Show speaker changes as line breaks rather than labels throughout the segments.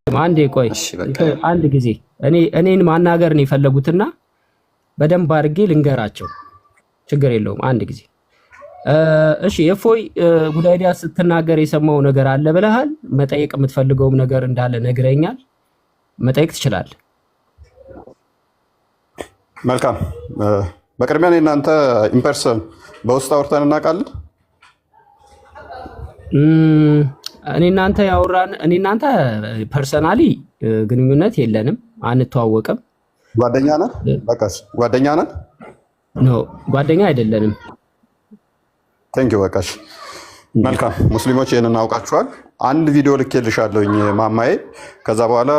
አንዴ ቆይ አንድ ጊዜ እኔን ማናገር ነው የፈለጉትና በደንብ አድርጌ ልንገራቸው። ችግር የለውም። አንድ ጊዜ እሺ። እፎይ ጉዳይዲያ ስትናገር የሰማው ነገር አለ ብለሃል። መጠየቅ የምትፈልገውም ነገር እንዳለ ነግረኛል። መጠየቅ ትችላለህ።
መልካም። በቅድሚያ እኔ እናንተ ኢምፐርሰን በውስጥ አውርተን እናውቃለን?
እኔ እናንተ ያወራን እኔ እናንተ ፐርሰናሊ ግንኙነት የለንም፣ አንተዋወቅም።
ጓደኛ ነን? በቃሽ፣ ጓደኛ ነን?
ኖ ጓደኛ አይደለንም።
ቴንኪው። በቃሽ። መልካም። ሙስሊሞች ይሄንን አውቃችኋል። አንድ ቪዲዮ ልኬልሻለሁኝ ማማዬ። ከዛ በኋላ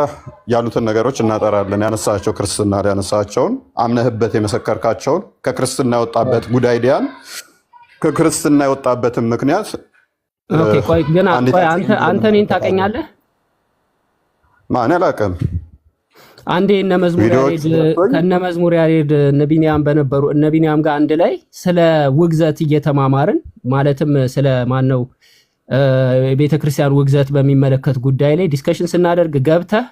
ያሉትን ነገሮች እናጠራለን። ያነሳቸው ክርስትና ላይ ያነሳቸውን አምነህበት የመሰከርካቸውን ከክርስትና የወጣበት ጉዳይዲያን ከክርስትና የወጣበትን ምክንያት
ኦኬ። ቆይ ግን አንተ እኔን ታውቀኛለህ?
ማን አላውቅም።
አንዴ ከነ መዝሙር ያሬድ እነ ቢኒያም ጋር አንድ ላይ ስለ ውግዘት እየተማማርን ማለትም ስለ ማን ነው ቤተክርስቲያን ውግዘት በሚመለከት ጉዳይ ላይ ዲስከሽን ስናደርግ ገብተህ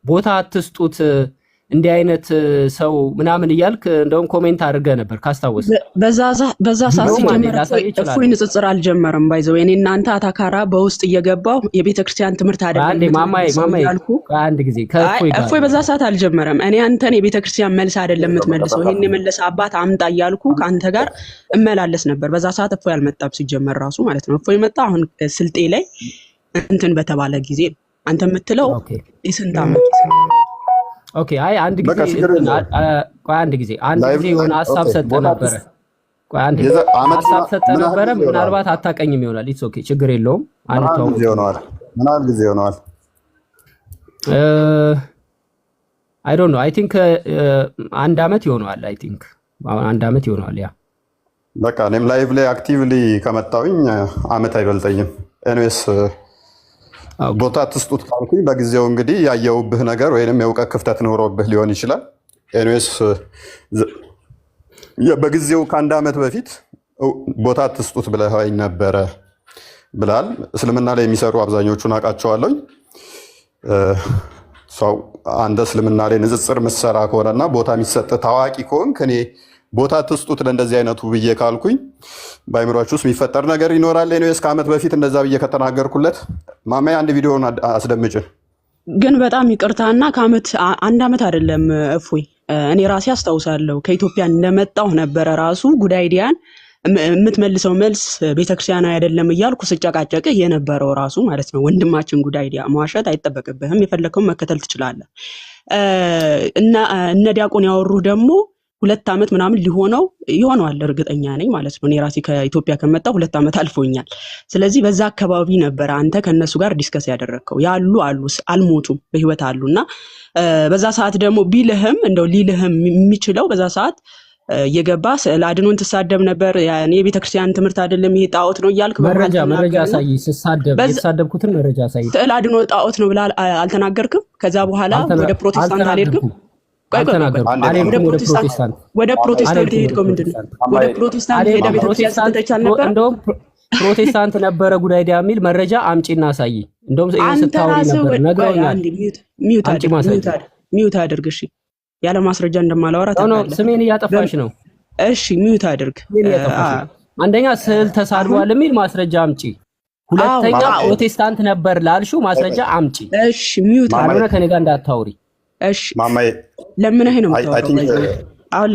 ቦታ አትስጡት እንዲህ አይነት ሰው ምናምን እያልክ እንደውም ኮሜንት አድርገህ ነበር ካስታወስ።
በዛ ሰዓት ሲጀምር እፎይ ንጽጽር አልጀመረም። ባይዘው እኔ እናንተ አታካራ በውስጥ እየገባው የቤተክርስቲያን ትምህርት አይደለም
አንዴ ማማዬ አንድ ጊዜ
እፎይ በዛ ሰዓት አልጀመረም። እኔ አንተን የቤተክርስቲያን መልስ አይደለም የምትመልሰው ይሄን የመለሰ አባት አምጣ እያልኩ ካንተ ጋር እመላለስ ነበር። በዛ ሰዓት እፎይ አልመጣም ሲጀመር ራሱ ማለት ነው። እፎይ መጣ አሁን ስልጤ ላይ እንትን በተባለ ጊዜ አንተ የምትለው የስንት ዓመት
ኦኬ። አይ አንድ ጊዜ የሆነ ሀሳብ ሰጠህ ነበረ። ሀሳብ ሰጠህ ነበረ። ምናልባት አታውቀኝም ይሆናል። ኢትስ ኦኬ፣ ችግር የለውም።
ምን ያህል ጊዜ ሆነዋል?
አይ ዶንት ኖ። አይ ቲንክ አንድ ዓመት ይሆነዋል። አይ ቲንክ አንድ ዓመት ይሆነዋል። ያ
በቃ እኔም ላይቭ ላይ አክቲቭሊ ከመጣሁኝ ዓመት አይበልጠኝም። ኤኒዌይስ ቦታ ትስጡት ካልኩኝ በጊዜው እንግዲህ ያየውብህ ነገር ወይንም የእውቀት ክፍተት ኖሮብህ ሊሆን ይችላል። ኤኒዌይስ በጊዜው ከአንድ ዓመት በፊት ቦታ ትስጡት ብለኸኝ ነበረ ብላል። እስልምና ላይ የሚሰሩ አብዛኞቹን አውቃቸዋለሁኝ። ሰው አንተ እስልምና ላይ ንጽጽር ምሰራ ከሆነና ቦታ የሚሰጥ ታዋቂ ከሆንክ እኔ ቦታ ትስጡት ለእንደዚህ አይነቱ ብዬ ካልኩኝ በአይምሯችሁ ውስጥ የሚፈጠር ነገር ይኖራል። ነው እስከ ዓመት በፊት እንደዛ ብዬ ከተናገርኩለት ማማዬ አንድ ቪዲዮን አስደምጭ።
ግን በጣም ይቅርታና አንድ ዓመት አይደለም እፎይ፣ እኔ ራሴ አስታውሳለሁ ከኢትዮጵያ እንደመጣሁ ነበረ ራሱ ጉዳይዲያን የምትመልሰው መልስ ቤተክርስቲያን አይደለም እያልኩ ስጨቃጨቅ የነበረው ራሱ ማለት ነው። ወንድማችን ጉዳይዲያ መዋሸት አይጠበቅብህም፣ የፈለከውን መከተል ትችላለህ። እነ ዲያቆን ያወሩህ ደግሞ 2 ዓመት ምናምን ይሆነዋል እርግጠኛ ነኝ ማለት ነው። እኔ ራሴ ከኢትዮጵያ ከመጣሁ 2 ዓመት አልፎኛል። ስለዚህ በዛ አካባቢ ነበር አንተ ከነሱ ጋር ዲስከስ ያደረግከው። አልሞቱም በህይወት አሉና በዛ ሰዓት ደግሞ ቢልህም እንደው ሊልህም የሚችለው በዛ ሰዓት የገባ ስዕል አድኖን ትሳደብ ነበር። ያኔ የቤተክርስቲያን ትምህርት አይደለም ይሄ ጣዖት ነው እያልክ
መረጃ ሳይ የተሳደብኩትን መረጃ ሳይ
ስዕል አድኖ ጣዖት ነው ብላ አልተናገርክም? ከዛ በኋላ ወደ ፕሮቴስታንት አልሄድክም? ወደ ፕሮቴስታንት ሄድከው ምንድን ነው? ወደ ፕሮቴስታንት ሄደ ቤተክርስቲያን ተቻል ነበር።
እንደውም ፕሮቴስታንት ነበረ ጉዳይዲያ የሚል መረጃ አምጪና ሳይ። እንደውም ስታወሪ ነበር ነግረውኛል።
ሚውት አድርግ እሺ። ያለ ማስረጃ እንደማላወራ ታውቃለህ።
ስሜን እያጠፋሽ ነው።
እሺ ሚውት አድርግ።
አንደኛ ስዕል ተሳድቧል የሚል ማስረጃ አምጪ። ሁለተኛ ፕሮቴስታንት ነበር ላልሽው ማስረጃ አምጪ።
እሺ ሚውት
አድርግ። ከኔ ጋር እንዳታወሪ
እሺ
ማማዬ።
ለምንህ ነው የምታወራው? አሁን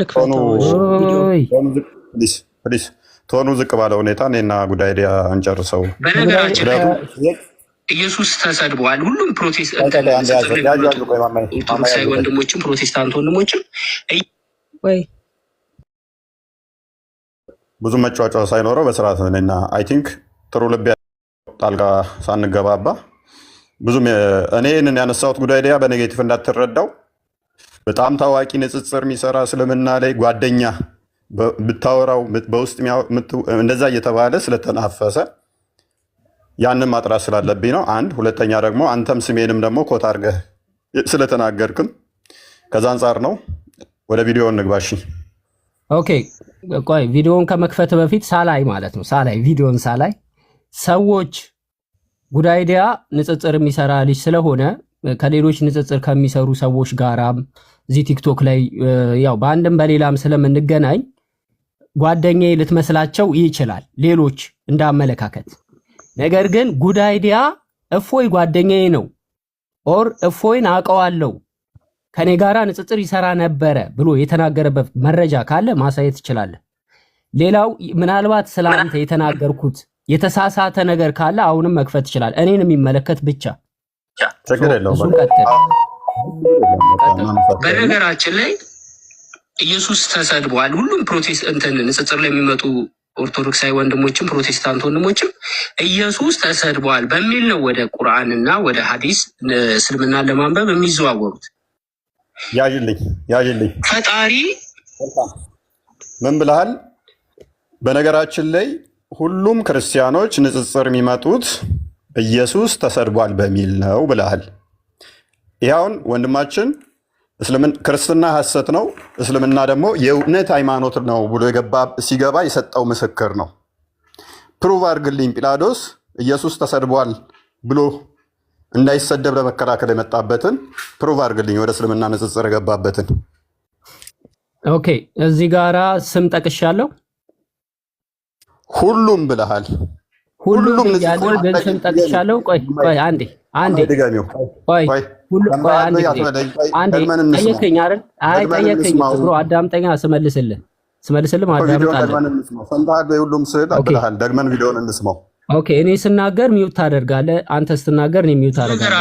ፕሊዝ ቶኑ ዝቅ ባለ ሁኔታ እኔና ጉዳይዲያ እንጨርሰው።
በነገራችን ኢየሱስ ተሰድቧል። ሁሉም ኦርቶዶክሳዊ ወንድሞችም ፕሮቴስታንት ወንድሞችም
ብዙ መጫወጫ ሳይኖረው በስርዓት እኔና አይ ቲንክ ጥሩ ልብ ጣልቃ ሳንገባባ ብዙም እኔን ያነሳሁት ጉዳይዲያ በኔጌቲቭ እንዳትረዳው። በጣም ታዋቂ ንጽጽር የሚሰራ እስልምና ላይ ጓደኛ ብታወራው በውስጥ እንደዛ እየተባለ ስለተናፈሰ ያንን ማጥራት ስላለብኝ ነው። አንድ ሁለተኛ ደግሞ አንተም ስሜንም ደግሞ ኮት አድርገህ ስለተናገርክም ከዛ አንጻር ነው። ወደ ቪዲዮ እንግባሽ።
ኦኬ ቆይ ቪዲዮውን ከመክፈት በፊት ቪዲዮውን ሳላይ ሰዎች ጉዳይዲያ ንጽጽር የሚሰራ ልጅ ስለሆነ ከሌሎች ንጽጽር ከሚሰሩ ሰዎች ጋራም እዚህ ቲክቶክ ላይ ያው በአንድም በሌላም ስለምንገናኝ ጓደኛዬ ልትመስላቸው ይችላል ሌሎች እንዳመለካከት። ነገር ግን ጉድ አይዲያ እፎይ ጓደኛዬ ነው ኦር እፎይን አውቀዋለሁ ከኔ ጋራ ንጽጽር ይሰራ ነበረ ብሎ የተናገረበት መረጃ ካለ ማሳየት ይችላል። ሌላው ምናልባት ስላንተ የተናገርኩት የተሳሳተ ነገር ካለ አሁንም መክፈት ይችላል፣ እኔን የሚመለከት ብቻ።
ችግር የለውም።
በነገራችን ላይ ኢየሱስ ተሰድቧል። ሁሉም ፕሮቴስታንት ንጽጽር ላይ የሚመጡ ኦርቶዶክሳዊ ወንድሞችም ፕሮቴስታንት ወንድሞችም ኢየሱስ ተሰድቧል በሚል ነው ወደ ቁርአንና ወደ ሐዲስ እስልምናን ለማንበብ የሚዘዋወሩት።
ያዥልኝ
ፈጣሪ
ምን ብለሃል? በነገራችን ላይ ሁሉም ክርስቲያኖች ንጽጽር የሚመጡት ኢየሱስ ተሰድቧል በሚል ነው ብለሃል። ይኸውን ወንድማችን ክርስትና ሐሰት ነው፣ እስልምና ደግሞ የእውነት ሃይማኖት ነው ብሎ ሲገባ የሰጠው ምስክር ነው። ፕሩቭ አድርግልኝ ጲላጦስ ኢየሱስ ተሰድቧል ብሎ እንዳይሰደብ ለመከላከል የመጣበትን ፕሩቭ አድርግልኝ፣ ወደ እስልምና ንጽጽር የገባበትን።
ኦኬ፣ እዚህ ጋራ ስም ጠቅሻለሁ።
ሁሉም ብለሃል።
ሁሉም ያለው ግን ስም ጠቅሻለሁ። ቆይ አንዴ
ድጋሚው
ጠየቀኝ አይደል? አይ ጠየቀኝ ብሎ አዳምጠኛ ስመልስልህ
ማዳምጣለህ። ሁሉም ስል ብለሃል። ደግመን ቪዲዮውን እንስማው።
ኦኬ፣ እኔ ስናገር ሚውት ታደርጋለህ፣ አንተ ስትናገር እኔ ሚውት አደርጋለሁ።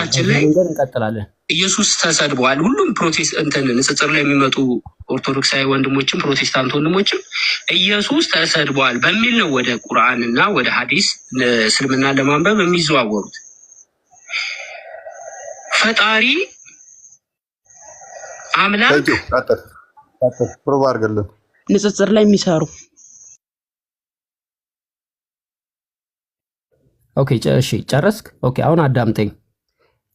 እንቀጥላለን።
ኢየሱስ ተሰድቧል። ሁሉም ፕሮቴስታንት ንጽጽር ላይ የሚመጡ ኦርቶዶክሳዊ ወንድሞችም ፕሮቴስታንት ወንድሞችም ኢየሱስ ተሰድቧል በሚል ነው ወደ ቁርአንና ወደ ሐዲስ እስልምናን ለማንበብ የሚዘዋወሩት። ፈጣሪ አምላክ
ፕሮቭ አድርግልን።
ንጽጽር ላይ የሚሰሩ
ኦኬ፣ እሺ ጨረስክ? ኦኬ፣ አሁን አዳምጠኝ።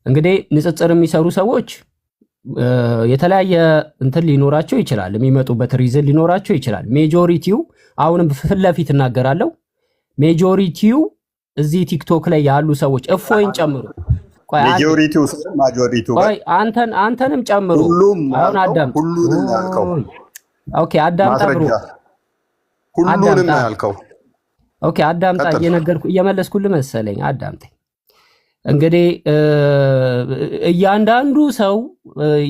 እንግዲህ ንጽጽር የሚሰሩ ሰዎች የተለያየ እንትን ሊኖራቸው ይችላል፣ የሚመጡበት ሪዝን ሊኖራቸው ይችላል። ሜጆሪቲው አሁንም ፊት ለፊት እናገራለሁ፣ ሜጆሪቲው እዚህ ቲክቶክ ላይ ያሉ ሰዎች እፎይን ጨምሩ፣ ቆይ አንተንም ጨምሩ። አሁን አዳምጥ። ኦኬ፣ አዳምጣ ብሮ፣
ሁሉንም ያልከው።
ኦኬ፣ አዳምጣ። እየመለስኩልህ መሰለኝ። አዳምጠኝ። እንግዲህ እያንዳንዱ ሰው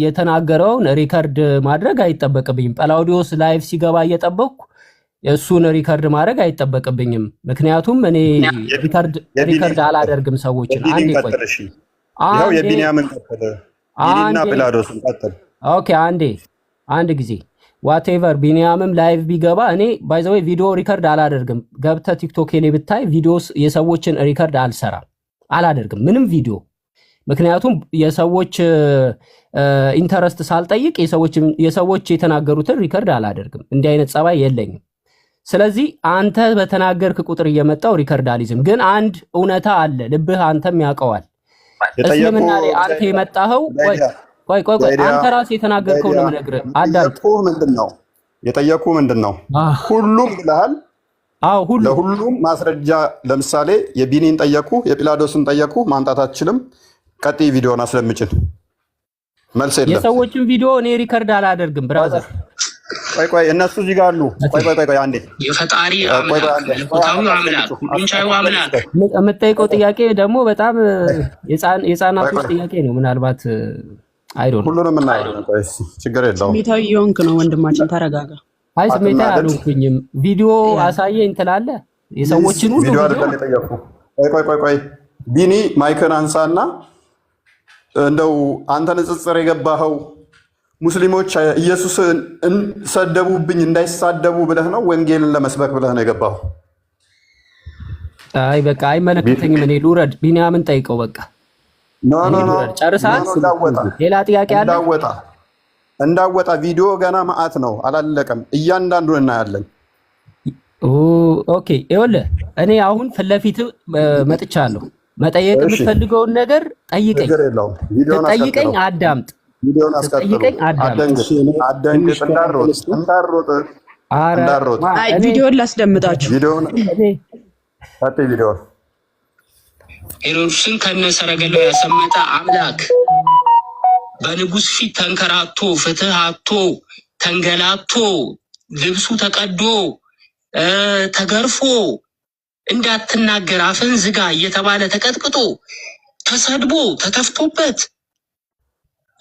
የተናገረውን ሪከርድ ማድረግ አይጠበቅብኝም። ጳላውዲዮስ ላይቭ ሲገባ እየጠበቅኩ እሱን ሪከርድ ማድረግ አይጠበቅብኝም። ምክንያቱም እኔ ሪከርድ አላደርግም ሰዎችን። አንዴ ቆይ፣
ይኸው የቢንያምን ቀጥል፣ ቢኒና ጲላጦስን ቀጥል።
ኦኬ፣ አንድ ጊዜ ዋቴቨር ቢንያምም ላይቭ ቢገባ እኔ ባይ ዘ ወይ ቪዲዮ ሪከርድ አላደርግም። ገብተህ ቲክቶክ ላይ ብታይ ቪዲዮስ የሰዎችን ሪከርድ አልሰራም፣ አላደርግም ምንም ቪዲዮ። ምክንያቱም የሰዎች ኢንተረስት ሳልጠይቅ የሰዎች የተናገሩትን ሪከርድ አላደርግም። እንዲህ አይነት ጸባይ የለኝም። ስለዚህ አንተ በተናገርክ ቁጥር እየመጣው ሪከርድ አልይዝም። ግን አንድ እውነታ አለ፣ ልብህ አንተም ያውቀዋል። እስልምና ላይ አንተ የመጣኸው ቆይ አንተ ራስህ የተናገርከው ነው የምነግርህ። አዳምጥ።
የጠየቁህ ምንድን ነው? ሁሉም ብለሃል። ለሁሉም ማስረጃ ለምሳሌ የቢኒን ጠየቁ፣ የጲላጦስን ጠየቁ። ማምጣት አትችልም። ቀጥይ ቪዲዮን አስለምጭን። መልስ የለም።
የሰዎችን ቪዲዮ እኔ ሪከርድ አላደርግም ብራዘር።
ቆይ እነሱ እዚህ ጋር አሉ። ቆይ አንዴ።
የፈጣሪ አምላክ መለኮታዊ አምላክ ሁሉንቻዩ አምላክ
የምጠይቀው ጥያቄ ደግሞ በጣም የህፃናቶች ጥያቄ ነው። ምናልባት አይዶን
ሁሉንም ችግር የለውም።
ስሜታዊ የሆንክ ነው ወንድማችን፣ ተረጋጋ።
አይ ስሜታዊ አልሆንኩኝም። ቪዲዮ አሳየኝ ትላለህ። የሰዎችን ሁሉ
ቪዲዮ አይደለም የጠየኩ። ቆይ ቢኒ ማይክን አንሳና እንደው አንተ ንጽጽር የገባኸው ሙስሊሞች ኢየሱስን ሰደቡብኝ እንዳይሳደቡ ብለህ ነው? ወንጌልን ለመስበክ ብለህ ነው የገባኸው?
አይ በቃ አይመለከተኝም። እኔ ልውረድ። ቢኒያምን ጠይቀው በቃ።
ኖ
ጨርሰሃል? ሌላ ጥያቄ አለ?
እንዳወጣ ቪዲዮ ገና መዓት ነው፣ አላለቀም። እያንዳንዱን እናያለን።
ኦኬ ይኸውልህ፣ እኔ አሁን ፊት ለፊት መጥቻለሁ። መጠየቅ የምትፈልገውን ነገር ጠይቀኝ። ጠይቀኝ፣ አዳምጥ። ጠይቀኝ፣ አዳምጥ።
እንዳሮጥ
ቪዲዮን ላስደምጣችሁ።
ሄሮድስን ከነ ሰረገላው ያሰመጠ አምላክ በንጉስ ፊት ተንከራቶ ፍትህ አቶ ተንገላቶ ልብሱ ተቀዶ ተገርፎ እንዳትናገር አፍን ዝጋ እየተባለ ተቀጥቅጦ ተሰድቦ ተተፍቶበት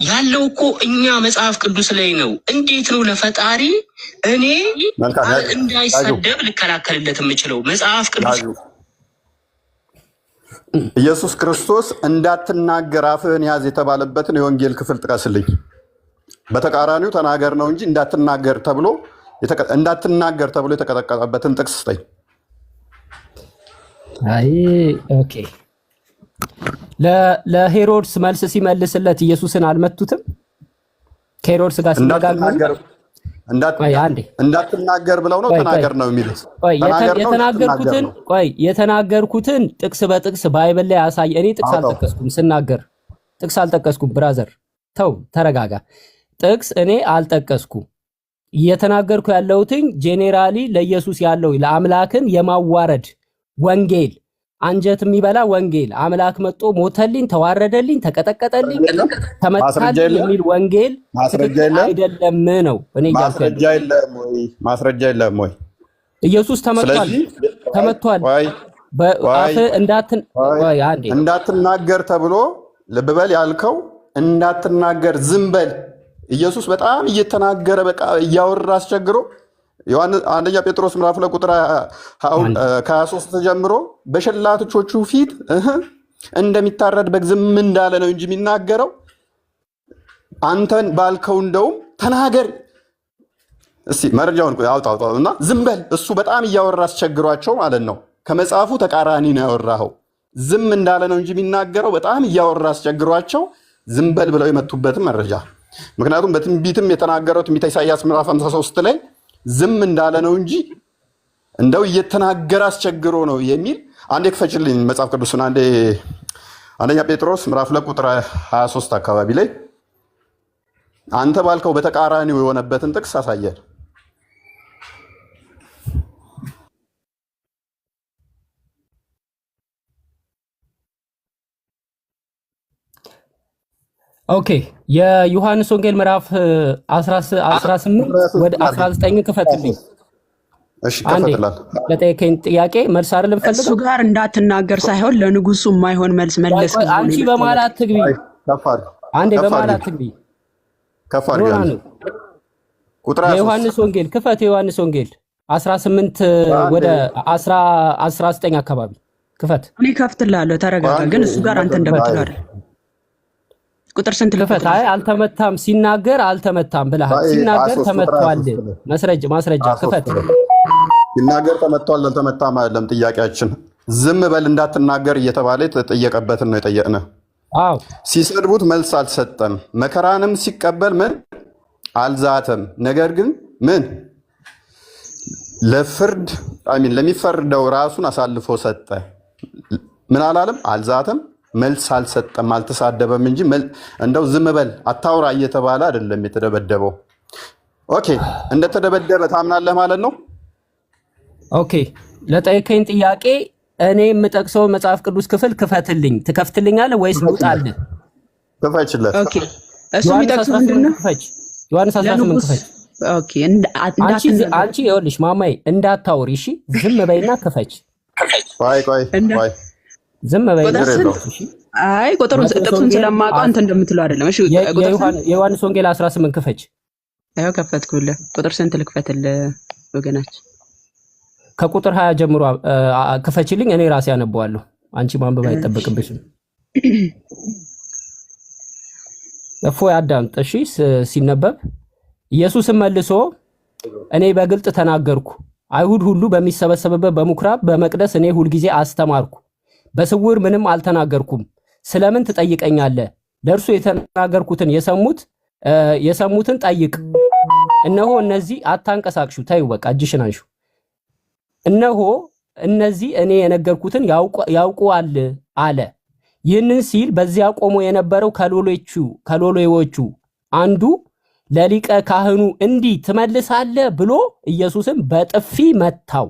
ያለው እኮ እኛ መጽሐፍ ቅዱስ ላይ ነው። እንዴት ነው ለፈጣሪ እኔ እንዳይሰደብ ልከላከልለት የምችለው? መጽሐፍ ቅዱስ
ኢየሱስ ክርስቶስ እንዳትናገር አፍህን ያዝ የተባለበትን የወንጌል ክፍል ጥቀስልኝ። በተቃራኒው ተናገር ነው እንጂ እንዳትናገር ተብሎ የተቀጠቀጠበትን ጥቅስ ስጠኝ። አይ
ኦኬ። ለሄሮድስ መልስ ሲመልስለት ኢየሱስን አልመቱትም? ከሄሮድስ ጋር ሲነጋገር
እንዳትናገር ብለው ነው ተናገር ነው የሚሉት።
የተናገርኩትን ጥቅስ በጥቅስ ባይብል ላይ ያሳይ። እኔ ጥቅስ አልጠቀስኩም፣ ስናገር ጥቅስ አልጠቀስኩም። ብራዘር ተው ተረጋጋ። ጥቅስ እኔ አልጠቀስኩም። እየተናገርኩ ያለሁትኝ ጄኔራሊ ለኢየሱስ ያለው ለአምላክን የማዋረድ ወንጌል፣ አንጀት የሚበላ ወንጌል፣ አምላክ መጥቶ ሞተልኝ፣ ተዋረደልኝ፣ ተቀጠቀጠልኝ፣ ተመታልኝ የሚል ወንጌል አይደለም ነው እኔ
ማስረጃ የለም ወይ?
ኢየሱስ ተመቷል። በአፍ
እንዳትናገር ተብሎ ልብ በል ያልከው እንዳትናገር ዝም በል። ኢየሱስ በጣም እየተናገረ በቃ እያወራ አስቸግሮ አንደኛ ጴጥሮስ ምዕራፍ 2 ቁጥር 23 ጀምሮ በሸላቶቹ ፊት እንደሚታረድ በግ ዝም እንዳለ ነው እንጂ የሚናገረው አንተን ባልከው እንደውም ተናገር እስቲ መረጃውን አውጣውና ዝም በል። እሱ በጣም እያወራ አስቸግሯቸው ማለት ነው። ከመጽሐፉ ተቃራኒ ነው ያወራው። ዝም እንዳለ ነው እንጂ የሚናገረው በጣም እያወራ አስቸግሯቸው ዝም በል ብለው የመቱበትም መረጃ። ምክንያቱም በትንቢትም የተናገረው ትንቢተ ኢሳይያስ ምዕራፍ 53 ላይ ዝም እንዳለ ነው እንጂ እንደው እየተናገረ አስቸግሮ ነው የሚል አንዴ ክፈችልኝ መጽሐፍ ቅዱስን። አንደኛ ጴጥሮስ ምዕራፍ 2 ቁጥር 23 አካባቢ ላይ አንተ ባልከው በተቃራኒው የሆነበትን ጥቅስ አሳየን።
ኦኬ የዮሐንስ ወንጌል ምዕራፍ 18 ወደ 19 ክፈትልኝ።
እሺ ከፈትላል።
ለጠየቀኝ ጥያቄ መልስ አይደለም ፈልገው
እሱ ጋር እንዳትናገር ሳይሆን ለንጉሱ የማይሆን መልስ መለስ።
አንቺ በማላት ትግቢ አንዴ በማላት ትግቢ
ከፋር ይላል ቁጥር
የዮሐንስ ወንጌል ክፈት። የዮሐንስ ወንጌል 18 ወደ 19 አካባቢ ክፈት።
እኔ ከፍትላለሁ ተረጋጋ። ግን እሱ ጋር አንተ እንደምትለው አይደል። ቁጥር ስንት ልፈታ?
አይ አልተመታም፣ ሲናገር አልተመታም ብለሃል። ሲናገር ተመቷል። ማስረጃ ክፈት።
ሲናገር ተመቷል አልተመታም አይደለም ጥያቄያችን። ዝም በል እንዳትናገር እየተባለ የተጠየቀበትን ነው የጠየቅነ።
አዎ
ሲሰድቡት መልስ አልሰጠም፣ መከራንም ሲቀበል ምን አልዛተም። ነገር ግን ምን ለፍርድ ለሚፈርደው ራሱን አሳልፎ ሰጠ። ምን አላለም? አልዛተም፣ መልስ አልሰጠም፣ አልተሳደበም እንጂ እንደው ዝም በል አታውራ እየተባለ አይደለም የተደበደበው። ኦኬ እንደተደበደበ ታምናለህ ማለት ነው?
ኦኬ ለጠየቀኝ ጥያቄ እኔ የምጠቅሰው መጽሐፍ ቅዱስ ክፍል ክፈትልኝ። ትከፍትልኛለህ ወይስ ልውጣልህ?
ክፈችለት።
ኦኬ እሱ የሚጠቅሰው ምንድነው?
ዮሐንስ 18 ክፈች።
ኦኬ
አንቺ ይኸውልሽ ማማዬ እንዳታውሪ እሺ፣ ዝም በይና ክፈች።
ቆይ
ዝም በይና
እሺ። አይ ቁጥሩን ጥቅሱን ስለማውቀው አንተ እንደምትለው አይደለም። እሺ
የዮሐንስ ወንጌል 18 ክፈች።
አዎ ከፈትኩልህ። ቁጥር ስንት ልክፈትልህ ወገናችን?
ከቁጥር 20 ጀምሮ ክፈችልኝ፣ እኔ ራሴ አነበዋለሁ። አንቺ ማንበብ አይጠበቅብሽም። እፎይ አዳምጥ እሺ። ሲነበብ ኢየሱስም መልሶ እኔ በግልጥ ተናገርኩ፣ አይሁድ ሁሉ በሚሰበሰብበት በምኩራብ በመቅደስ እኔ ሁልጊዜ አስተማርኩ፣ በስውር ምንም አልተናገርኩም። ስለምን ትጠይቀኛለህ? ለእርሱ የተናገርኩትን የሰሙትን ጠይቅ። እነሆ እነዚህ አታንቀሳቅሹ፣ ተይው በቃ እጅሽን አንሹ። እነሆ እነዚህ እኔ የነገርኩትን ያውቁዋል አለ። ይህንን ሲል በዚያ ቆሞ የነበረው ከሎሌዎቹ አንዱ ለሊቀ ካህኑ እንዲህ ትመልሳለህ ብሎ ኢየሱስን በጥፊ መታው።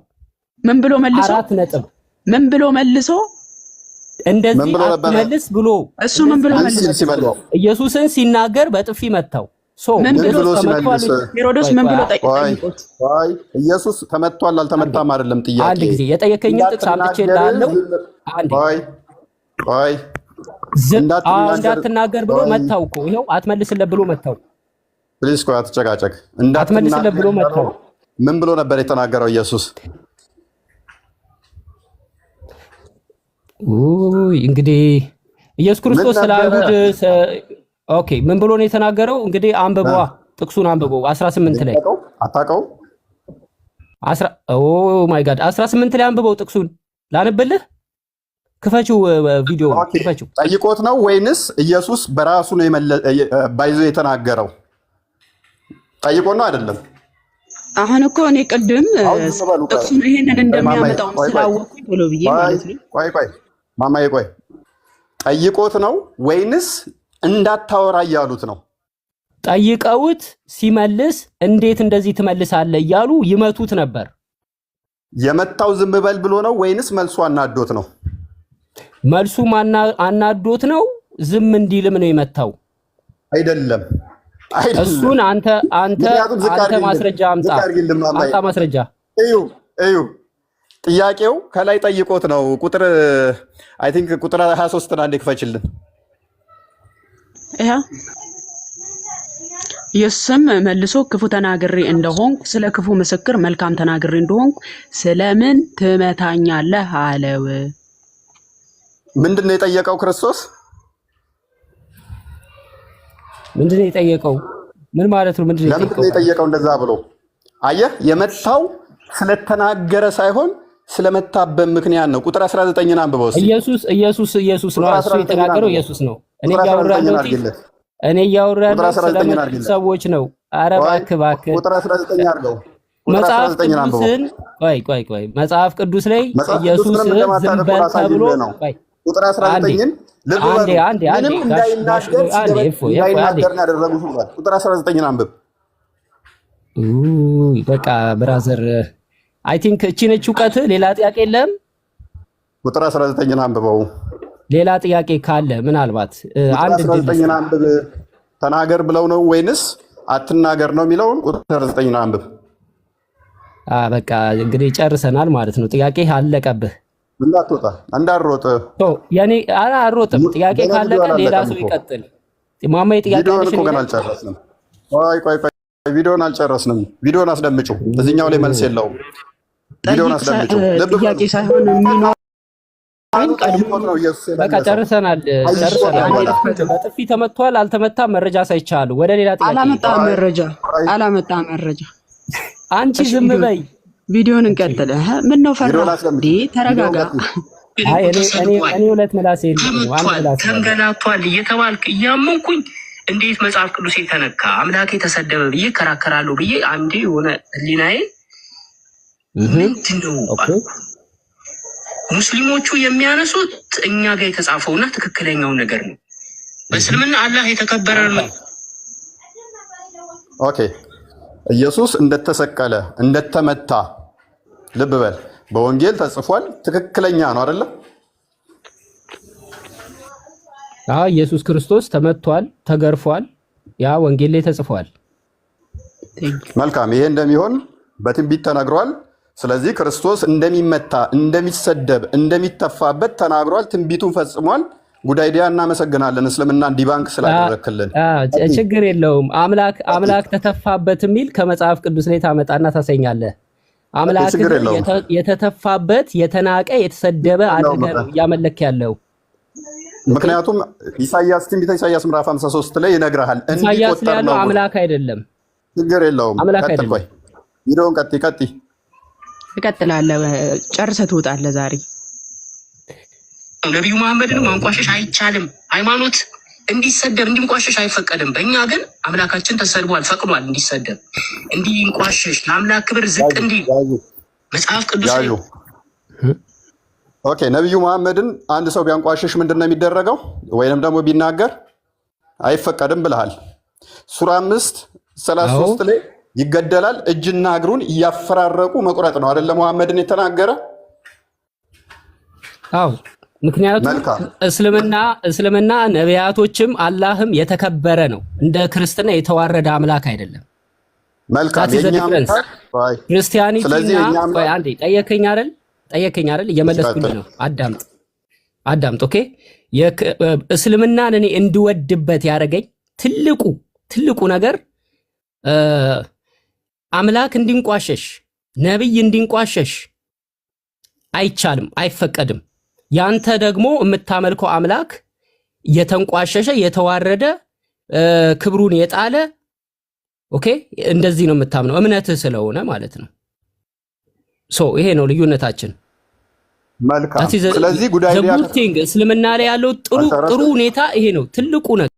ምን ብሎ መልሶ?
4 ነጥብ።
ምን ብሎ መልሶ?
እንደዚህ አትመልስ ብሎ
እሱ ምን ብሎ መለሰ?
ኢየሱስን ሲናገር በጥፊ መታው።
ምን ብሎ ሲመልስ ሄሮድስ ምን ብሎ ጠይቆት?
ኢየሱስ ተመቷል አልተመታም አይደለም ጥያቄ።
አንድ ጊዜ የጠየከኝን ጥቅስ አምጥቼልሃለሁ። አንዴ እንዳትናገር ብሎ መታው እኮ ይኸው፣ አትመልስለት ብሎ መታው።
ፕሊዝ ቆይ አትጨቃጨቅ።
አትመልስለት ብሎ መታው።
ምን ብሎ ነበር የተናገረው ኢየሱስ?
እንግዲህ ኢየሱስ ክርስቶስ ስለ አይሁድ ኦኬ ምን ብሎ ነው የተናገረው? እንግዲህ አንብበዋ፣ ጥቅሱን አንብበው 18 ላይ
አታውቀውም?
ኦ ማይ ጋድ 18 ላይ አንብበው ጥቅሱን ላንብልህ። ክፈችው፣ ቪዲዮ ክፈችው።
ጠይቆት ነው ወይንስ ኢየሱስ በራሱ ነው ባይዞ የተናገረው? ጠይቆት ነው አይደለም?
አሁን እኮ እኔ ቅድም ጥቅሱን ይሄንን እንደሚያመጣው ስላወቅኩኝ ብሎ ብዬ ማለት ነው።
ቆይ ማማዬ ቆይ፣ ጠይቆት ነው ወይንስ እንዳታወራ እያሉት ነው?
ጠይቀውት ሲመልስ እንዴት እንደዚህ ትመልሳለህ እያሉ ይመቱት ነበር።
የመታው ዝም በል ብሎ ነው ወይንስ መልሱ አናዶት ነው?
መልሱ አናዶት ነው። ዝም እንዲልም ነው የመታው።
አይደለም።
እሱን አንተ ማስረጃ አምጣ ማስረጃ።
እዩ ጥያቄው ከላይ ጠይቆት ነው። ቁጥር አይ ቲንክ ቁጥር 23 አንዴ ክፈችልን።
ኢየሱስም መልሶ ክፉ ተናግሬ እንደሆንኩ ስለ ክፉ ምስክር መልካም ተናግሬ እንደሆንኩ ስለምን ትመታኛለህ አለው።
ምንድን ነው የጠየቀው ክርስቶስ?
ምንድን ነው የጠየቀው? ምን ማለት ነው? ምንድን
ነው የጠየቀው? እንደዛ ብሎ አየህ፣ የመታው ስለተናገረ ሳይሆን ስለመታበብ ምክንያት ነው። ቁጥር 19ን አንብበው።
ኢየሱስ ነው እሱ የተናገረው። ኢየሱስ ነው። እኔ እያወራለሁ ስለመጡት ሰዎች ነው። ኧረ እባክህ
ቁጥር 19 አድርገው።
መጽሐፍ ቅዱስን ቆይ መጽሐፍ ቅዱስ ላይ ኢየሱስ ዝም በል ተብሎ
ቁጥር 19ን ልብ በሉ። ምንም እንዳይናገር ያደረጉት ብሏል። ቁጥር 19ን አንብብ።
በቃ ብራዘር አይ ቲንክ እቺ ነች እውቀት። ሌላ ጥያቄ የለም?
ቁጥር 19ን አንብበው።
ሌላ ጥያቄ ካለ ምናልባት አንድ
19ን አንብብ። ተናገር ብለው ነው ወይንስ አትናገር ነው የሚለውን ቁጥር 19ን አንብብ።
በቃ እንግዲህ ጨርሰናል ማለት ነው። ጥያቄ አለቀብህ።
እንዳትወጣ እንዳትሮጥ።
ያኔ አልሮጥም። ጥያቄ ካለቀ ሌላ ሰው ይቀጥል። ማማዬ ጥያቄ
ገና አልጨረስንም። ቆይ ቪዲዮን አልጨረስንም። ቪዲዮን አስደምጪው። እዚህኛው ላይ መልስ የለውም። ቪዲዮን አስደምጪው።
ጥያቄ ሳይሆን የሚኖር
በቃ ጨርሰናል። በጥፊ ተመቷል አልተመታም መረጃ ሳይቻሉ ወደ ሌላ ጥያቄ
አላመጣም መረጃ።
አንቺ ዝም በይ።
ቪዲዮን እንቀጥል። ምን ነው ፈራ? ተረጋጋ።
እኔ ሁለት ምላስ
ተንገላቷል እየተባልክ እያመንኩኝ እንዴት መጽሐፍ ቅዱስ የተነካ አምላኬ ተሰደበ ብዬ ከራከራለሁ ብዬ አንዴ የሆነ ህሊናዬ ምንድነው ሙስሊሞቹ የሚያነሱት እኛ ጋር የተጻፈውና ትክክለኛውን ነገር ነው። በእስልምና አላህ የተከበረ ነው።
ኦኬ ኢየሱስ እንደተሰቀለ እንደተመታ ልብ በል በወንጌል ተጽፏል። ትክክለኛ ነው አይደለ?
ኢየሱስ ክርስቶስ ተመቷል፣ ተገርፏል። ያ ወንጌል ላይ ተጽፏል።
መልካም። ይሄ እንደሚሆን በትንቢት ተነግሯል። ስለዚህ ክርስቶስ እንደሚመታ፣ እንደሚሰደብ፣ እንደሚተፋበት ተናግሯል። ትንቢቱን ፈጽሟል። ጉዳይዲያ እናመሰግናለን። እስልምና ዲባንክ ስላደረክልን
ችግር የለውም። አምላክ ተተፋበት የሚል ከመጽሐፍ ቅዱስ ላይ ታመጣና ታሰኛለህ። አምላክ የተተፋበት የተናቀ የተሰደበ አድርገህ ነው እያመለክ ያለው።
ምክንያቱም ኢሳይያስ ትንቢተ ኢሳይያስ ምዕራፍ 53 ላይ ይነግርሃል።
ኢሳይያስ ላይ ያለው አምላክ አይደለም።
ችግር የለውም። ቀጥል። ቪዲዮውን ቀጥይ።
እቀጥላለሁ። ጨርሰህ ትወጣለህ ዛሬ።
ነቢዩ መሐመድን ማንቋሸሽ አይቻልም። ሃይማኖት እንዲሰደብ እንዲንቋሸሽ አይፈቀድም። በእኛ ግን አምላካችን ተሰድቧል፣ ፈቅዷል እንዲሰደብ እንዲንቋሸሽ፣ ለአምላክ ክብር ዝቅ እንዲል መጽሐፍ ቅዱስ ላይ።
ኦኬ ነቢዩ መሐመድን አንድ ሰው ቢያንቋሸሽ ምንድን ነው የሚደረገው? ወይንም ደግሞ ቢናገር አይፈቀድም ብለሃል። ሱራ 5:33 ላይ ይገደላል፣ እጅና እግሩን እያፈራረቁ መቁረጥ ነው አይደለ? መሐመድን የተናገረ
ምክንያቱም እስልምና ነቢያቶችም አላህም የተከበረ ነው። እንደ ክርስትና የተዋረደ አምላክ አይደለም።
መልካም
ክርስቲያኒቲና ቆይ አንዴ ጠየከኝ አይደል? እየመለስኩኝ ነው። አዳምጥ። ኦኬ እስልምናን እኔ እንድወድበት ያደረገኝ ትልቁ ነገር አምላክ እንዲንቋሸሽ ነብይ እንዲንቋሸሽ አይቻልም፣ አይፈቀድም። ያንተ ደግሞ የምታመልከው አምላክ የተንቋሸሸ የተዋረደ ክብሩን የጣለ ኦኬ፣ እንደዚህ ነው የምታምነው እምነትህ ስለሆነ ማለት ነው። ይሄ ነው ልዩነታችን።
መልካም። ስለዚህ ጉዳይ
እስልምና ላይ ያለው ጥሩ ሁኔታ ይሄ ነው ትልቁ ነገር።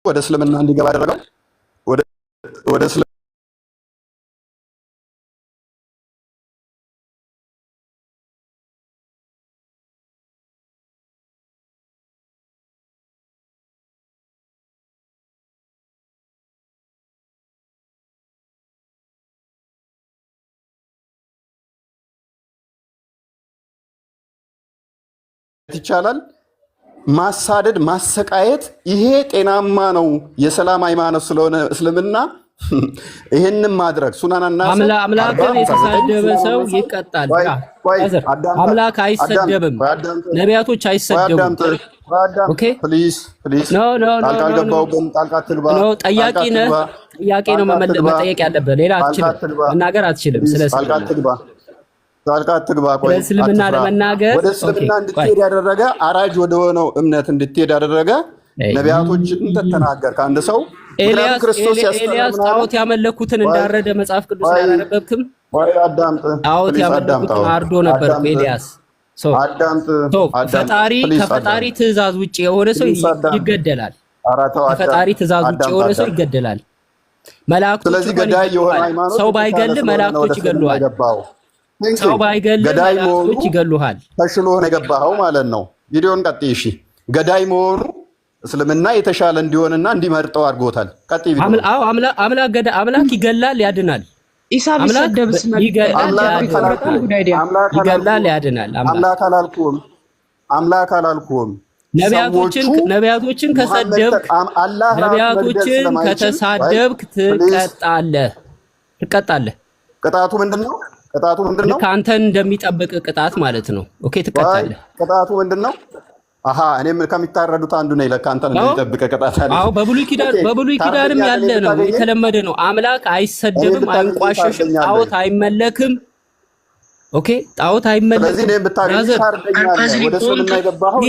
ወደ እስልምና እንዲገባ ያደረገው ወደ ይቻላል ማሳደድ ማሰቃየት ይሄ ጤናማ ነው። የሰላም ሃይማኖት ስለሆነ እስልምና ይሄንን ማድረግ ሱናናና
አምላክን የተሳደበ ሰው ይቀጣል። አምላክ አይሰደብም፣ ነቢያቶች አይሰደቡም። ኦኬ ፕሊዝ ጠያቂ ነው መጠየቅ ያለብህ። ሌላ አትችልም፣ መናገር አትችልም።
እስልምና ለመናገር ወደ እስልምና እንድትሄድ ያደረገ አራጅ ወደ ሆነው እምነት እንድትሄድ ያደረገ ነቢያቶችን ተተናገር ከአንድ ሰው
ኤልያስ ጣዖት ያመለኩትን እንዳረደ መጽሐፍ ቅዱስ ላይ አላነበብክም? ጣዖት ያመለኩትን አርዶ ነበር ኤልያስ። ከፈጣሪ ትእዛዝ ውጭ የሆነ ሰው ይገደላል። ከፈጣሪ ትእዛዝ ውጭ የሆነ ሰው ይገደላል። መላእክቶች ሰው ባይገል መላእክቶች ይገሉሃል። ሰው ባይገል መላእክቶች ይገሉሃል።
ተሽሎ ነው የገባኸው ማለት ነው። ቪዲዮን ቀጥይ። እሺ ገዳይ መሆኑ እስልምና የተሻለ እንዲሆንና እንዲመርጠው አድርጎታል። ቀጥይ።
አምላክ ይገላል፣ ያድናል።
ኢሳ ቢሰደብስ
ይገላል፣ ያድናል።
አምላክ አላልኩም።
ነቢያቶችን ከተሳደብክ ትቀጣለህ።
ቅጣቱ ምንድነው?
ከአንተን እንደሚጠብቅ ቅጣት ማለት ነው። ኦኬ ትቀጣለህ።
ቅጣቱ ምንድነው? እኔም ከሚታረዱት አንዱ ነኝ። ለካ አንተን እንደሚጠብቅ ቅጣት አለ።
በብሉይ ኪዳንም ያለ ነው፣ የተለመደ ነው። አምላክ አይሰደብም፣ አይንቋሸሽም፣ ጣዖት አይመለክም። ኦኬ ጣዖት አይመለክም።
ስለዚህ እኔም ብታረድ ታርደኛለህ። ወደ እስልምና የገባኸው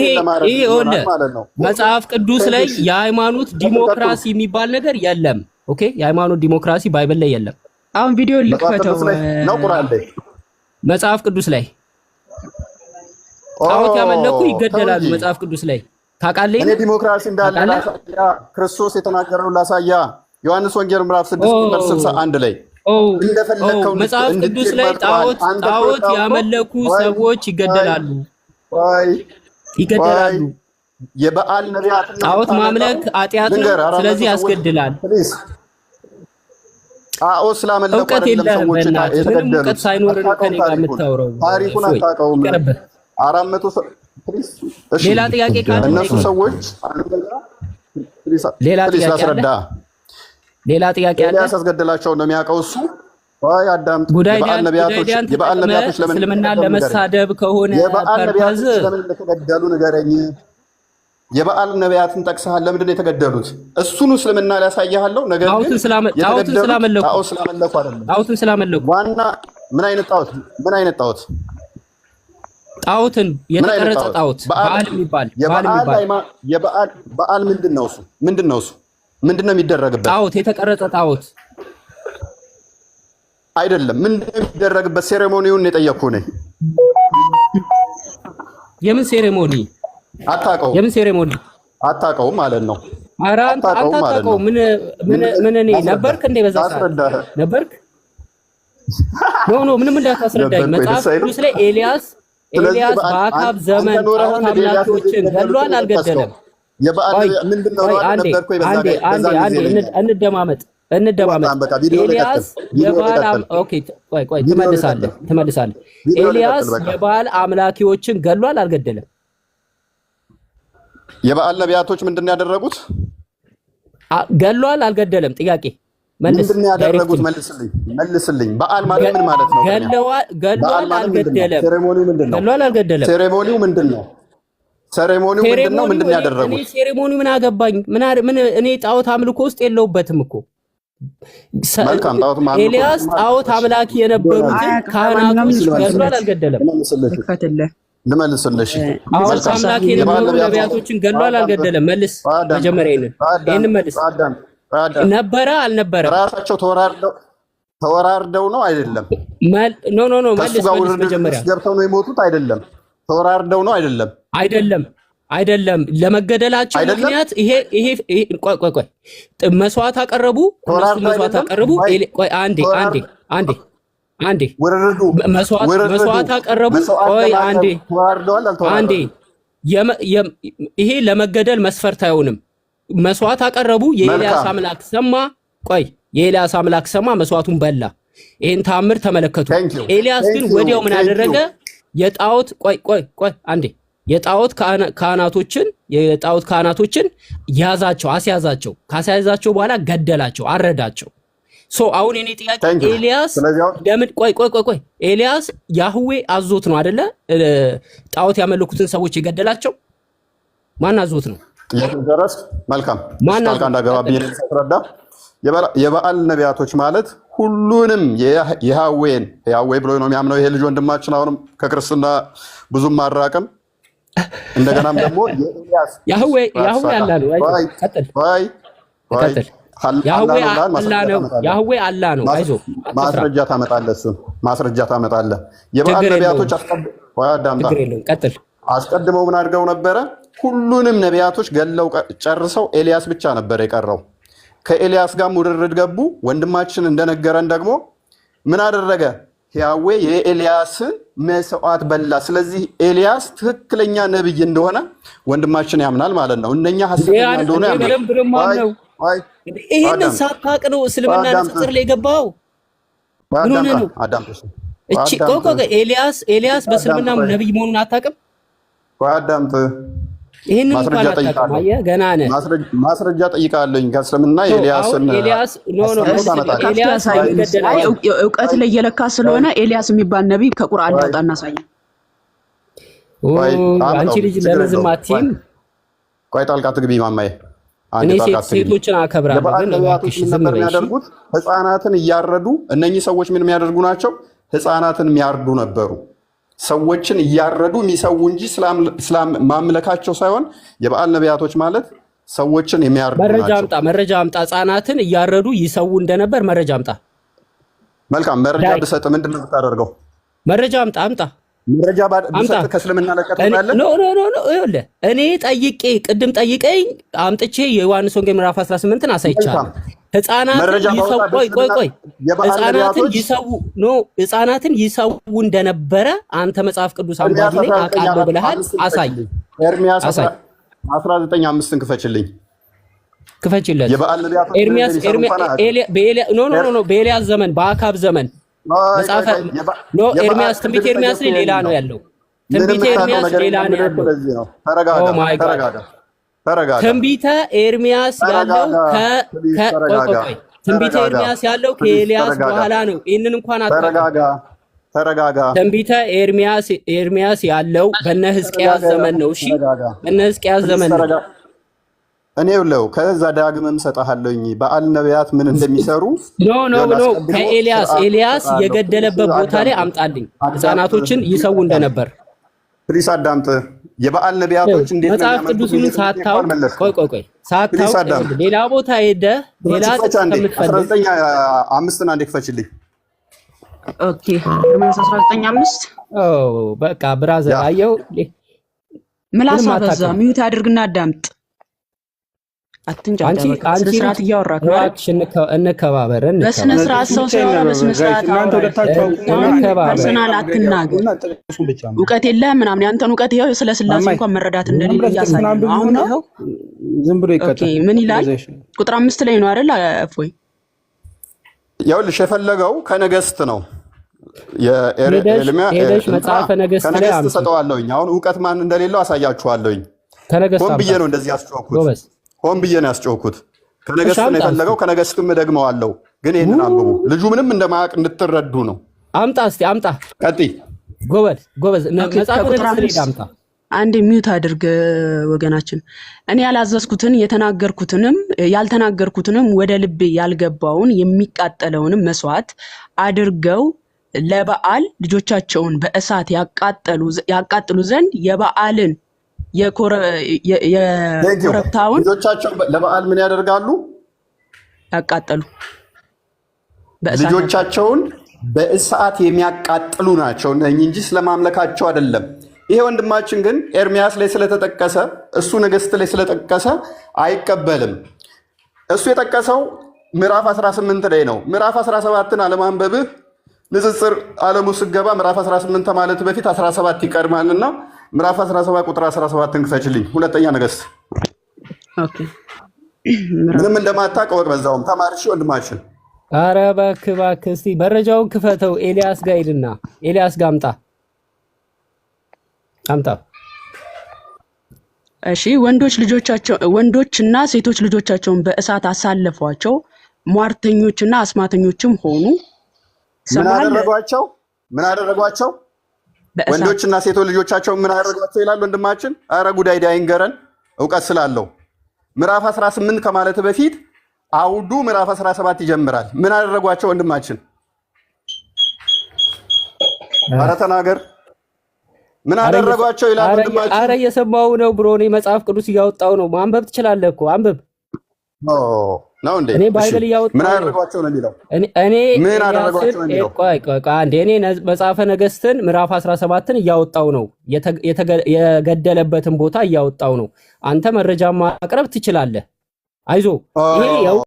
ማለት ነው።
መጽሐፍ ቅዱስ ላይ የሃይማኖት ዲሞክራሲ የሚባል ነገር የለም። ኦኬ የሃይማኖት ዲሞክራሲ ባይብል ላይ የለም።
አሁን ቪዲዮ ልክፈተው
ነው ቁርአን ላይ
መጽሐፍ ቅዱስ ላይ ጣዖት ያመለኩ ይገደላሉ። መጽሐፍ ቅዱስ ላይ ታውቃለህ።
እኔ ዲሞክራሲ እንዳለ ላሳያ ክርስቶስ የተናገረው ላሳያ። ዮሐንስ ወንጌል ምዕራፍ 6:61 ላይ እንደፈለከው
መጽሐፍ ቅዱስ ላይ ጣዖት ያመለኩ ሰዎች ይገደላሉ።
የበዓል ነቢያት
ጣዖት ማምለክ ኃጢአት ነው፣ ስለዚህ ያስገድላል።
ጣዖት ስላመለኩ
እውቀት የለህም። ምንም እውቀት ሳይኖር ከኔ ጋር የምታወራው
ታሪኩን አታውቀውም። 400
ሌላ ጥያቄ ካለ
እነሱ ሰዎች
ሌላ ጥያቄ አለ።
ያስገደላቸው ነው የሚያውቀው እሱ። አዳምጥ።
የበዓል ነቢያቶች እስልምናን ለመሳደብ ከሆነ ፐርፐዝ
ለምን እንደተገደሉ ንገረኝ። የበዓል ነቢያትን ጠቅሰሃል። ለምንድን ነው የተገደሉት? እሱን እስልምና ሊያሳያለሁ። ነገር ግን ጣዖትን
ስላመለኩ
ዋና ምን አይነት ጣዖት?
ጣዖትን የተቀረጸ ጣዖት በዓል የሚባል
በዓል ምንድነው? እሱ ምንድነው የሚደረግበት?
ጣዖት የተቀረጸ ጣዖት
አይደለም። ምንድነው የሚደረግበት? ሴሬሞኒውን የጠየቅኩህ ነኝ።
የምን ሴሬሞኒ?
አታውቀውም?
የምን ሴሬሞኒ
አታውቀውም ማለት ነው።
ኧረ አንተ አታውቀውም። ምን እኔ ነበርክ እንደ በዛ ሰዓት ነበርክ? ኖ ምንም እንዳታስረዳኝ። መጽሐፍ ቅዱስ ላይ ኤልያስ በአካብ ዘመን ጣዖት አምላኪዎችን ገድሏል፣ አልገደለም? እንደማመጥ እንደማመጥ ኤልያስ የበዓል ኦኬ ቆይ ትመልሳለህ። ኤልያስ የበዓል አምላኪዎችን ገሏል አልገደለም?
የበዓል ነቢያቶች ምንድን ነው ያደረጉት?
ገሏል አልገደለም? ጥያቄ መልስ።
ምንድን ነው ያደረጉት? መልስልኝ። በዓል ማለት ምን ማለት ነው?
ገሏል አልገደለም?
ሴሬሞኒው ምንድን ነው?
ገሏል አልገደለም?
ሴሬሞኒው ምንድን ነው? ሴሬሞኒው ምንድን ነው? ምንድን ነው ያደረጉት?
እኔ ሴሬሞኒው ምን አገባኝ? ምን እኔ ጣዖት አምልኮ ውስጥ የለውበትም እኮ።
መልካም ጣዖት አምልኮ
ኤልያስ ጣዖት አምላኪ የነበሩትን ካህናቶች ገሏል አልገደለም?
ልመልስልሽ።
ጣዖት አምላኪ የነበሩ ነቢያቶችን ገሏል አልገደለም? መልስ። መጀመሪያ ይሄንን መልስ። ነበረ አልነበረ?
ራሳቸው ተወራርደው ነው አይደለም?
ኖ መልስ መጀመሪያ።
ገብተው ነው የሞቱት አይደለም? ተወራርደው ነው አይደለም?
አይደለም። ለመገደላቸው ምክንያት ይሄ ቆይ መስዋዕት አቀረቡ። እነሱ መስዋዕት አቀረቡ። ቆይ አንዴ መስዋዕት አቀረቡ። ቆይ አንዴ ይሄ ለመገደል መስፈርት አይሆንም። መስዋዕት አቀረቡ። የኤልያስ አምላክ ሰማ። ቆይ የኤልያስ አምላክ ሰማ፣ መስዋዕቱን በላ። ይሄን ተአምር ተመለከቱ። ኤልያስ ግን ወዲያው ምን አደረገ? የጣዖት አንዴ የጣዖት ካህናቶችን ያዛቸው፣ አስያዛቸው። ካስያዛቸው በኋላ ገደላቸው፣ አረዳቸው። አሁን የኔ ጥያቄ ኤልያስ ለምን ቆይ ኤልያስ ያህዌ አዞት ነው አይደለ? ጣዖት ያመለኩትን ሰዎች የገደላቸው ማን አዞት ነው?
መልካም እንዳገባብኝ ተረዳ። የበዓል ነቢያቶች ማለት ሁሉንም ያህዌ ብሎ ነው የሚያምነው ይሄ ልጅ ወንድማችን። አሁንም ከክርስትና ብዙም አራቅም። እንደገናም ደግሞ
ያህዌ አላ ነው። ቀጥል። ያህዌ አላ ነው። አይዞህ
ማስረጃ ታመጣለህ። የበዓል ነቢያቶች አስቀድመው ምን አድርገው ነበረ? ሁሉንም ነቢያቶች ገለው ጨርሰው ኤልያስ ብቻ ነበር የቀረው። ከኤልያስ ጋር ውርርድ ገቡ። ወንድማችን እንደነገረን ደግሞ ምን አደረገ? ያህዌ የኤልያስን መስዋዕት በላ። ስለዚህ ኤልያስ ትክክለኛ ነብይ እንደሆነ ወንድማችን ያምናል ማለት ነው። እነኛ ሐሰተኛ እንደሆነ ያምናል።
ይሄንን ሳታውቅ ነው እስልምና ንጽጽር ላይ ገባው። ምን ሆነ ነው? ኤልያስ በእስልምና ነብይ መሆኑን አታውቅም?
አዳምጥ።
ይሄንን
ማስረጃ ጠይቃለኝ። ከእስልምና
እውቀት ላይ እየለካ ስለሆነ ኤልያስ የሚባል ነቢይ ከቁርአን ሊያወጣ እናሳየን።
አንቺ ልጅ ለምዝም አትይም?
ቆይ ጣልቃ ትግቢ ማማዬ።
እኔ ሴቶችን አከብራለሁ።
ግን ነቢያቶች ምን ነበር የሚያደርጉት? ህፃናትን እያረዱ። እነኚህ ሰዎች ምን የሚያደርጉ ናቸው? ህፃናትን የሚያርዱ ነበሩ። ሰዎችን እያረዱ የሚሰው እንጂ ማምለካቸው ሳይሆን የበዓል ነቢያቶች ማለት ሰዎችን የሚያርዱ ናቸው።
መረጃ አምጣ። ህፃናትን እያረዱ ይሰው እንደነበር መረጃ አምጣ።
መልካም መረጃ ብሰጥ ምንድን ነው የምታደርገው?
መረጃ አምጣ።
መረጃ ብሰጥ ከእስልምና ለቀጥላለህ?
ይኸውልህ እኔ ቅድም ጠይቀኝ አምጥቼ የዮሐንስ ወንጌል ምዕራፍ 18ን አሳይቻለሁ። ህፃናትን ይሰው እንደነበረ አንተ መጽሐፍ ቅዱስ አንባቢ ነኝ አውቃለሁ ብለሃል። አሳይ።
ኤርሚያስ 19:5 ክፈችልኝ።
በኤልያስ ዘመን በአካብ ዘመን ኤርሚያስ ትንቢተ ኤርሚያስ ሌላ ነው ያለው። ትንቢተ ኤርሚያስ ሌላ ነው ያለው። ትንቢተ ኤርሚያስ ያለው ትንቢተ ኤርሚያስ ያለው ከኤልያስ በኋላ ነው። ይህንን እንኳን
ተረጋጋ።
ትንቢተ ኤርሚያስ ያለው በነ ሕዝቅያስ ዘመን ነው። እሺ በነ ሕዝቅያስ ዘመን ነው።
እኔ ብለው ከዛ ዳግምም ሰጣለኝ በዓል ነቢያት ምን እንደሚሰሩ
ኤልያስ የገደለበት ቦታ ላይ አምጣልኝ። ህፃናቶችን ይሰው እንደነበር
ፕሊስ አዳምጥ። የበዓል ነቢያቶች እንዴት ነው
መጽሐፍ ቅዱስን ሳታውቅ ሳታውቅ ሌላ ቦታ ሄደህ ሌላ ከምትፈልግ
19:5 አንዴ ክፈችልኝ።
ኦኬ ኤርሚያስ 19:5
በቃ ብራዘር አየው።
ምላሳ በዛ ሚዩት አድርግና አዳምጥ። አንቺ ስርዓት እያወራክ ነው።
እንከባበር።
በስነ ስርዓት ሰው ሲያወራ በስነ ስርዓት ፐርሰናል አትናገር። እውቀት የለህም ምናምን። ያንተን እውቀት ይኸው ስለ ስላሴ እንኳን መረዳት እንደሌለ እያሳየ ነው። አሁን ይኸው
ዝም ብሎ ይቀጥል።
ምን ይላል? ቁጥር 5 ላይ ነው አይደል? እፎይ
ይኸውልሽ የፈለገው ከነገስት ነው። የኤርሚያ
ሄደሽ መጽሐፈ ነገስት ላይ
ከነገስት ሰጠዋለሁኝ። አሁን እውቀት ማን እንደሌለው አሳያችኋለሁኝ።
ከነገስት
ሆን ብዬ ነው እንደዚህ ያስጮኩት። ሆን ብዬ ነው ያስጮኩት። ከነገስት ነው የፈለገው። ከነገስትም ደግመዋለሁ። ግን ይሄንን አንብቡ። ልጁ ምንም እንደማያውቅ እንድትረዱ ነው። አምጣ እስቲ አምጣ። ቀጥይ። ጎበዝ መጽሐፈ ነገስት ላይ አምጣ።
አንድ ሚውት አድርግ ወገናችን። እኔ ያላዘዝኩትን የተናገርኩትንም ያልተናገርኩትንም ወደ ልቤ ያልገባውን የሚቃጠለውንም መስዋዕት አድርገው ለበዓል ልጆቻቸውን በእሳት ያቃጥሉ ዘንድ የበዓልን የኮረብታውን
ልጆቻቸውን ለበዓል ምን ያደርጋሉ?
ያቃጠሉ
ልጆቻቸውን በእሳት የሚያቃጥሉ ናቸው እንጂ ስለማምለካቸው አይደለም። ይሄ ወንድማችን ግን ኤርሚያስ ላይ ስለተጠቀሰ እሱ ነገስት ላይ ስለተጠቀሰ አይቀበልም። እሱ የጠቀሰው ምዕራፍ 18 ላይ ነው። ምዕራፍ 17ን አለማንበብህ ንጽጽር ዓለሙ ስገባ ምዕራፍ 18 ማለት በፊት 17 ይቀድማልና ምዕራፍ 17 ቁጥር 17ን ክፈችልኝ። ሁለተኛ ነገስት።
ኦኬ
ምንም እንደማታውቅ ወቅ በዛውም ተማርሽ ወንድማችን።
ኧረ እባክህ እስቲ መረጃውን ክፈተው። ኤልያስ ጋር ሂድና ኤልያስ ጋር አምጣ።
እሺ ወንዶችና ሴቶች ልጆቻቸውን በእሳት አሳለፏቸው፣ ሟርተኞችና አስማተኞችም ሆኑ።
ምን አደረጓቸው? ወንዶችና ሴቶች ልጆቻቸውን ምን አደረጓቸው ይላል ወንድማችን። ኧረ ጉዳይ ዳይንገረን እውቀት ስላለው ምዕራፍ 18 ከማለት በፊት አውዱ ምዕራፍ 17 ይጀምራል። ምን አደረጓቸው ወንድማችን? ኧረ ተናገር። ምን አደረጓቸው ይላል ወንድማችን።
ኧረ እየሰማሁ ነው ብሮ። እኔ መጽሐፍ ቅዱስ እያወጣሁ ነው። ማንበብ ትችላለህ እኮ አንብብ።
ነው እንዴ?
እኔ ባይብል እያወጣሁ
ምን አደረጓቸው ነው የሚለው።
ምን አደረጓቸው ነው የሚለው። ቆይ አንዴ እኔ መጽሐፈ ነገስትን ምዕራፍ 17ን እያወጣሁ ነው። የገደለበትን ቦታ እያወጣሁ ነው። አንተ መረጃ ማቅረብ ትችላለህ። አይዞህ ይሄ